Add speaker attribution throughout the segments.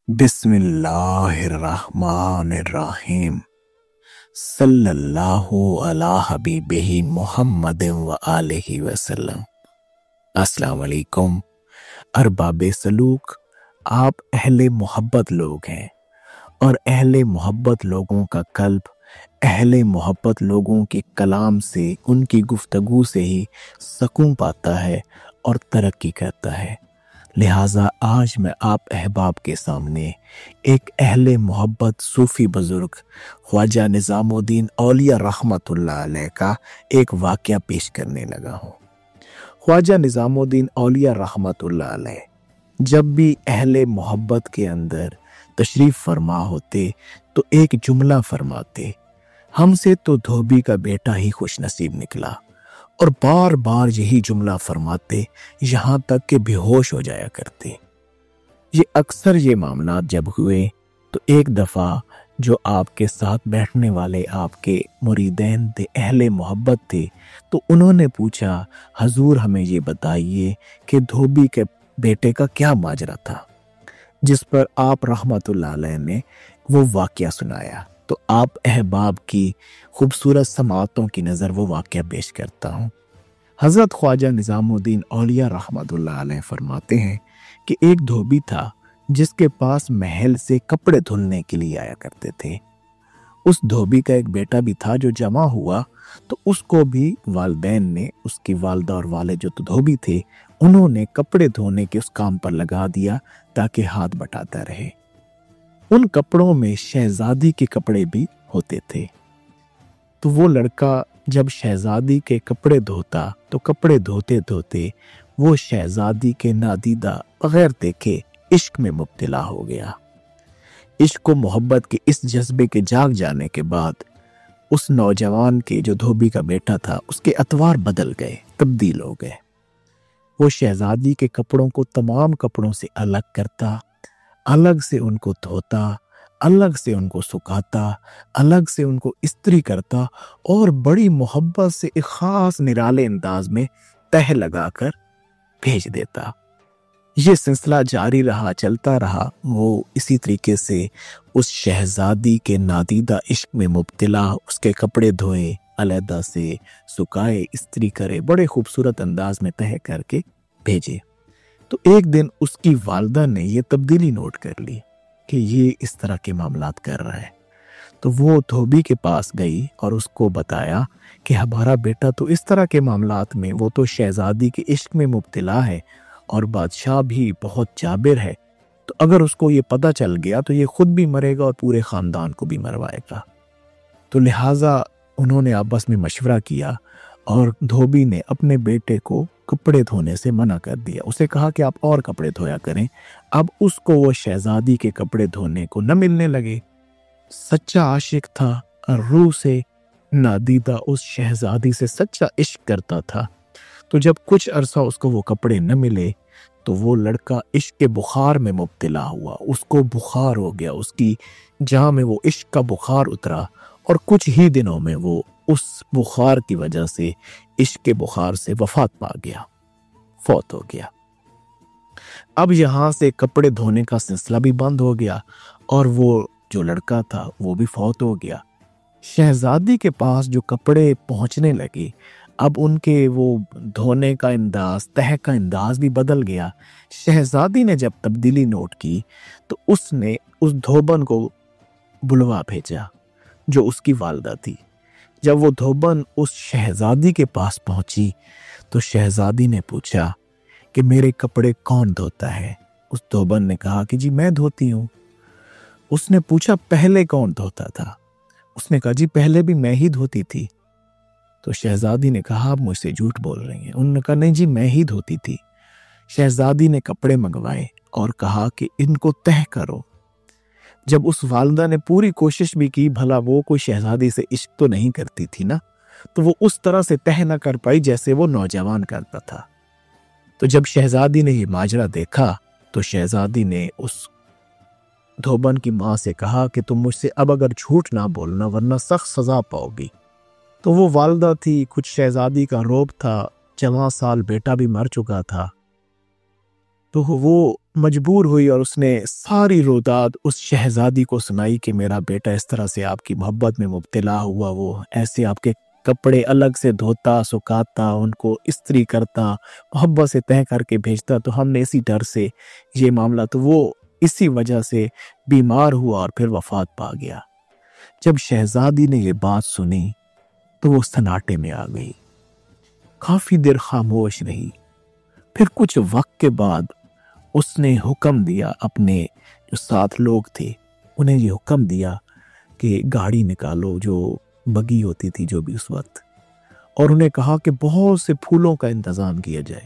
Speaker 1: बिस्मिल्लाहिर्रहमानिर्रहीम। सल्लल्लाहु अला हबीबिही मुहम्मद व आलिहि वसल्लम। अस्सलाम वालेकुम अरबाब सलूक। आप अहले मोहब्बत लोग हैं और अहले मोहब्बत लोगों का कल्ब अहले मोहब्बत लोगों के कलाम से, उनकी गुफ्तगू से ही सकून पाता है और तरक्की करता है। लिहाजा आज मैं आप अहबाब के सामने एक अहले मोहब्बत सूफ़ी बुज़ुर्ग ख्वाजा निज़ामुद्दीन औलिया रहमतुल्लाह अलैह का एक वाक़या पेश करने लगा हूँ। ख्वाजा निज़ामुद्दीन औलिया रहमतुल्लाह अलैह जब भी अहले मोहब्बत के अंदर तशरीफ़ फरमा होते तो एक जुमला फरमाते, हमसे तो धोबी का बेटा ही खुश नसीब निकला। और बार बार यही जुमला फरमाते यहाँ तक कि बेहोश हो जाया करते। ये अक्सर ये मामला जब हुए तो एक दफ़ा जो आपके साथ बैठने वाले आपके मुरीदैन थे, अहले मोहब्बत थे, तो उन्होंने पूछा, हजूर हमें ये बताइए कि धोबी के बेटे का क्या माजरा था। जिस पर आप रहमतुल्लाह अलैह ने वो वाक़या सुनाया। तो आप अहबाब की खूबसूरत समातों की नज़र वो वाक़या पेश करता हूँ। हज़रत ख्वाजा निज़ामुद्दीन औलिया रहमतुल्लाह अलैह फरमाते हैं कि एक धोबी था जिसके पास महल से कपड़े धुलने के लिए आया करते थे। उस धोबी का एक बेटा भी था जो जमा हुआ, तो उसको भी वालिदैन ने, उसकी वालदा और वाले जो तो धोबी थे, उन्होंने कपड़े धोने के उस काम पर लगा दिया ताकि हाथ बटाता रहे। उन कपड़ों में शहजादी के कपड़े भी होते थे। तो वो लड़का जब शहजादी के कपड़े धोता तो कपड़े धोते धोते वो शहजादी के नादीदा बगैर देखे इश्क में मुब्तला हो गया। इश्क व मोहब्बत के इस जज्बे के जाग जाने के बाद उस नौजवान के जो धोबी का बेटा था उसके अतवार बदल गए, तब्दील हो गए। वो शहजादी के कपड़ों को तमाम कपड़ों से अलग करता, अलग से उनको धोता, अलग से उनको सुखाता, अलग से उनको इस्त्री करता और बड़ी मोहब्बत से एक ख़ास निराले अंदाज में तह लगाकर भेज देता। ये सिलसिला जारी रहा, चलता रहा। वो इसी तरीके से उस शहजादी के नादीदा इश्क में मुब्तला, उसके कपड़े धोए, अलहदा से सुखाए, इस्त्री करे, बड़े खूबसूरत अंदाज में तह करके भेजे। तो एक दिन उसकी वालदा ने ये तब्दीली नोट कर ली कि ये इस तरह के मामलात कर रहा है। तो वो धोबी के पास गई और उसको बताया कि हमारा बेटा तो इस तरह के मामलात में, वो तो शहजादी के इश्क में मुब्तला है और बादशाह भी बहुत जाबिर है, तो अगर उसको ये पता चल गया तो ये खुद भी मरेगा और पूरे ख़ानदान को भी मरवाएगा। तो लिहाजा उन्होंने आपस में मशवरा किया और धोबी ने अपने बेटे को कपड़े धोने से मना कर दिया। उसे कहा कि आप और कपड़े धोया करें। अब उसको वो शहजादी के कपड़े धोने को न मिलने लगे। सच्चा आशिक था, रूह से नादीदा उस शहजादी से सच्चा इश्क करता था। तो जब कुछ अरसा उसको वो कपड़े न मिले तो वो लड़का इश्क के बुखार में मुब्तला हुआ। उसको बुखार हो गया, उसकी जान में वो इश्क का बुखार उतरा और कुछ ही दिनों में वो उस बुखार की वजह से, इश्क के बुखार से वफात पा गया, फौत हो गया। अब यहाँ से कपड़े धोने का सिलसिला भी बंद हो गया और वो जो लड़का था वो भी फौत हो गया। शहजादी के पास जो कपड़े पहुँचने लगे, अब उनके वो धोने का अंदाज, तह का अंदाज भी बदल गया। शहजादी ने जब तब्दीली नोट की तो उसने उस धोबन को बुलवा भेजा जो उसकी वालदा थी। जब वो धोबन उस शहजादी के पास पहुंची तो शहजादी ने पूछा कि मेरे कपड़े कौन धोता है। उस धोबन ने कहा कि जी मैं धोती हूँ। उसने पूछा पहले कौन धोता था। उसने कहा जी पहले भी मैं ही धोती थी। तो शहजादी ने कहा आप मुझसे झूठ बोल रही हैं। उन्होंने कहा नहीं जी मैं ही धोती थी। शहजादी ने कपड़े मंगवाए और कहा कि इनको तह करो। जब उस वालदा ने पूरी कोशिश भी की, भला वो कोई शहजादी से इश्क तो नहीं करती थी ना, तो वो उस तरह से तह ना कर पाई जैसे वो नौजवान करता था। तो जब शहजादी ने ये माजरा देखा तो शहजादी ने उस धोबन की माँ से कहा कि तुम मुझसे अब अगर झूठ ना बोलना वरना सख्त सजा पाओगी। तो वो वालदा थी, कुछ शहजादी का रोब था, 14 साल बेटा भी मर चुका था। तो वो مجبور ہوئی اور اس نے ساری روداد اس شہزادی کو سنائی کہ میرا بیٹا اس طرح سے آپ کی محبت میں مبتلا ہوا، وہ ایسے آپ کے کپڑے الگ سے دھوتا، سکھاتا، ان کو استری کرتا، محبت سے تہہ کر کے بھیجتا، تو ہم نے اسی ڈر سے یہ معاملہ، تو وہ اسی وجہ سے بیمار ہوا اور پھر وفات پا گیا۔ جب شہزادی نے یہ بات سنی تو وہ سناٹے میں آ گئی، کافی دیر خاموش رہی۔ پھر کچھ وقت کے بعد اس نے حکم دیا، اپنے جو ساتھ لوگ تھے انہیں یہ حکم دیا کہ گاڑی نکالو، جو بگی ہوتی تھی جو بھی اس وقت، اور انہیں کہا کہ بہت سے پھولوں کا انتظام کیا جائے،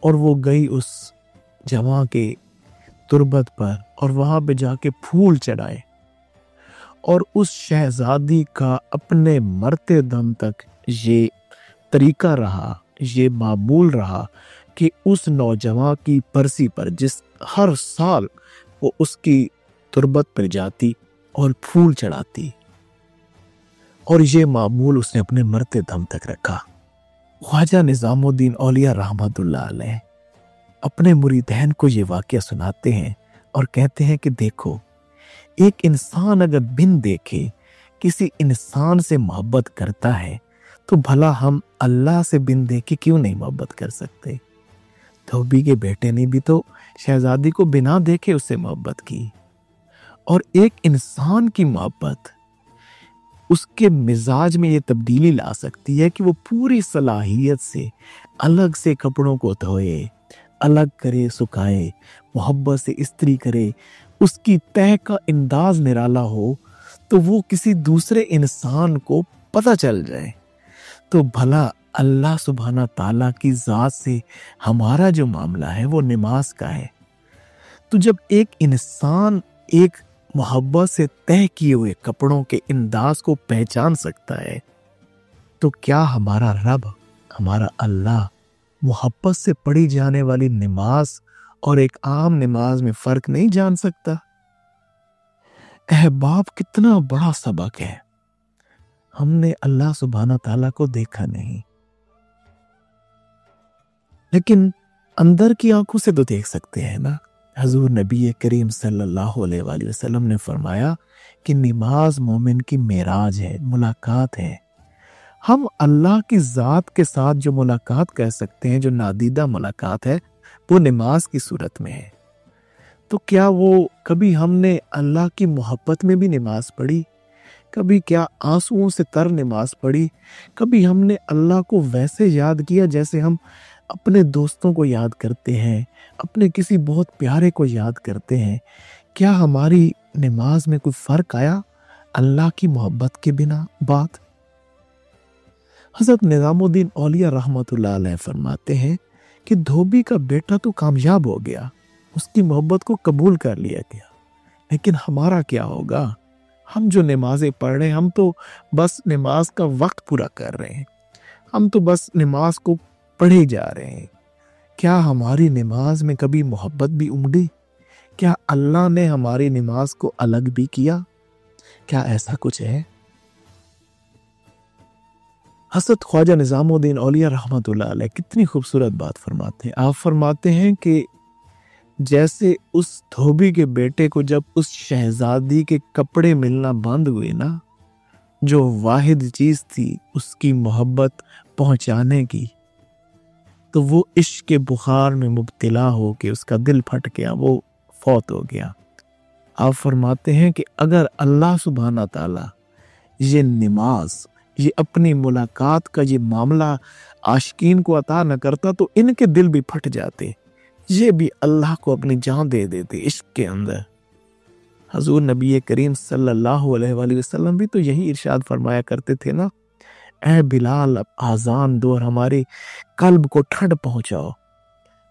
Speaker 1: اور وہ گئی اس جوان کے تربت پر اور وہاں پہ جا کے پھول چڑھائے، اور اس شہزادی کا اپنے مرتے دم تک یہ طریقہ رہا، یہ معمول رہا کہ اس نوجوان کی برسی پر جس ہر سال وہ اس کی تربت پر جاتی اور پھول چڑھاتی، اور یہ معمول اس نے اپنے مرتے دم تک رکھا۔ خواجہ نظام الدین اولیاء رحمت اللہ علیہ اپنے مریدین کو یہ واقعہ سناتے ہیں اور کہتے ہیں کہ دیکھو، ایک انسان اگر بن دیکھے کسی انسان سے محبت کرتا ہے تو بھلا ہم اللہ سے بن دیکھے کیوں نہیں محبت کر سکتے؟ دھوبی کے بیٹے نے بھی تو شہزادی کو بنا دیکھے اس سے محبت کی، اور ایک انسان کی محبت اس کے مزاج میں یہ تبدیلی لا سکتی ہے کہ وہ پوری صلاحیت سے الگ سے کپڑوں کو دھوئے، الگ کرے، سکھائے، محبت سے استری کرے، اس کی تہہ کا انداز نرالا ہو تو وہ کسی دوسرے انسان کو پتہ چل جائے۔ تو بھلا اللہ سبحانہ تعالیٰ کی ذات سے ہمارا جو معاملہ ہے وہ نماز کا ہے۔ تو جب ایک انسان ایک محبت سے تہہ کیے ہوئے کپڑوں کے انداز کو پہچان سکتا ہے تو کیا ہمارا رب، ہمارا اللہ محبت سے پڑھی جانے والی نماز اور ایک عام نماز میں فرق نہیں جان سکتا؟ احباب، کتنا بڑا سبق ہے۔ ہم نے اللہ سبحانہ تعالیٰ کو دیکھا نہیں، لیکن اندر کی آنکھوں سے تو دیکھ سکتے ہیں نا۔ حضور نبی کریم صلی اللہ علیہ وآلہ وسلم نے فرمایا کہ نماز مومن کی معراج ہے، ملاقات ہے۔ ہم اللہ کی ذات کے ساتھ جو ملاقات کہہ سکتے ہیں، جو نادیدہ ملاقات ہے، وہ نماز کی صورت میں ہے۔ تو کیا وہ کبھی ہم نے اللہ کی محبت میں بھی نماز پڑھی؟ کبھی کیا آنسوؤں سے تر نماز پڑھی؟ کبھی ہم نے اللہ کو ویسے یاد کیا جیسے ہم اپنے دوستوں کو یاد کرتے ہیں، اپنے کسی بہت پیارے کو یاد کرتے ہیں؟ کیا ہماری نماز میں کوئی فرق آیا اللہ کی محبت کے بنا بات؟ حضرت نظام الدین اولیاء رحمت اللہ علیہ فرماتے ہیں کہ دھوبی کا بیٹا تو کامیاب ہو گیا، اس کی محبت کو قبول کر لیا گیا، لیکن ہمارا کیا ہوگا؟ ہم جو نمازیں پڑھ رہے ہیں، ہم تو بس نماز کا وقت پورا کر رہے ہیں، ہم تو بس نماز کو پڑھے جا رہے ہیں۔ کیا ہماری نماز میں کبھی محبت بھی امڑی؟ کیا اللہ نے ہماری نماز کو الگ بھی کیا؟ کیا ایسا کچھ ہے؟ حضرت خواجہ نظام الدین اولیاء رحمت اللہ علیہ کتنی خوبصورت بات فرماتے ہیں۔ آپ فرماتے ہیں کہ جیسے اس دھوبی کے بیٹے کو جب اس شہزادی کے کپڑے ملنا بند ہوئے نا، جو واحد چیز تھی اس کی محبت پہنچانے کی، تو وہ عشق کے بخار میں مبتلا ہو کے اس کا دل پھٹ گیا، وہ فوت ہو گیا۔ آپ فرماتے ہیں کہ اگر اللہ سبحانہ تعالیٰ یہ نماز، یہ اپنی ملاقات کا یہ معاملہ عاشقین کو عطا نہ کرتا تو ان کے دل بھی پھٹ جاتے، یہ بھی اللہ کو اپنی جان دے دیتے عشق کے اندر۔ حضور نبی کریم صلی اللہ علیہ وآلہ وسلم بھی تو یہی ارشاد فرمایا کرتے تھے نا، اے بلال اب آذان دو اور ہمارے قلب کو ٹھنڈ پہنچاؤ،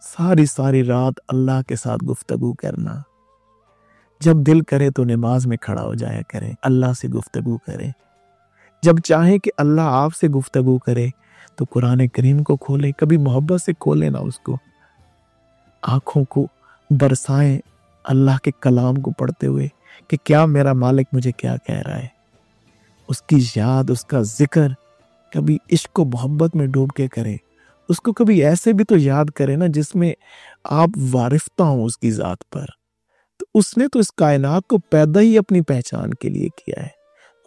Speaker 1: ساری ساری رات اللہ کے ساتھ گفتگو کرنا، جب دل کرے تو نماز میں کھڑا ہو جایا کریں، اللہ سے گفتگو کریں، جب چاہیں کہ اللہ آپ سے گفتگو کرے تو قرآن کریم کو کھولیں، کبھی محبت سے کھولیں نا اس کو، آنکھوں کو برسائیں اللہ کے کلام کو پڑھتے ہوئے کہ کیا میرا مالک مجھے کیا کہہ رہا ہے، اس کی یاد، اس کا ذکر، کبھی عشق و محبت میں ڈوب کے کریں، उसको कभी ऐसे भी तो याद करें ना जिसमें आप वारिफ्ता हो उसकी ज़ात पर। तो उसने तो इस कायनात को पैदा ही अपनी पहचान के लिए किया है।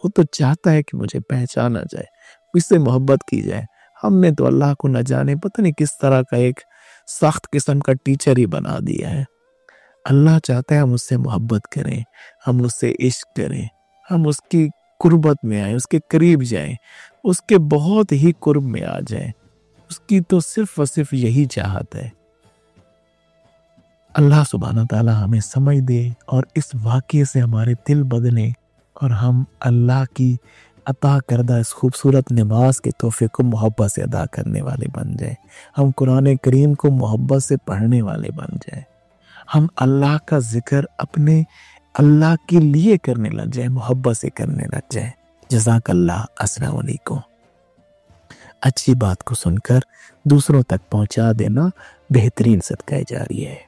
Speaker 1: वो तो चाहता है कि मुझे पहचाना जाए, इससे मोहब्बत की जाए। हमने तो अल्लाह को न जाने पता नहीं किस तरह का एक सख्त किस्म का टीचर ही बना दिया है। अल्लाह चाहता है हम उससे मोहब्बत करें, हम उससे इश्क करें, हम उसकी कुर्बत में आए, उसके करीब जाएं, उसके बहुत ही कुर्ब में आ जाएं। उसकी तो सिर्फ और सिर्फ यही चाहत है। अल्लाह सुब्हानहू तआला हमें समझ दे और इस वाक़ये से हमारे दिल बदले और हम अल्लाह की अता करदा इस खूबसूरत नमाज के तोहफे को मोहब्बत से अदा करने वाले बन जाए। हम कुरान करीम को मोहब्बत से पढ़ने वाले बन जाए। हम अल्लाह का जिक्र अपने अल्लाह के लिए करने लग जाए, मोहब्बत से करने लग जाए। जज़ाकल्लाह। अस्सलाम वालेकुम। अच्छी बात को सुनकर दूसरों तक पहुंचा देना बेहतरीन सदका जारी है।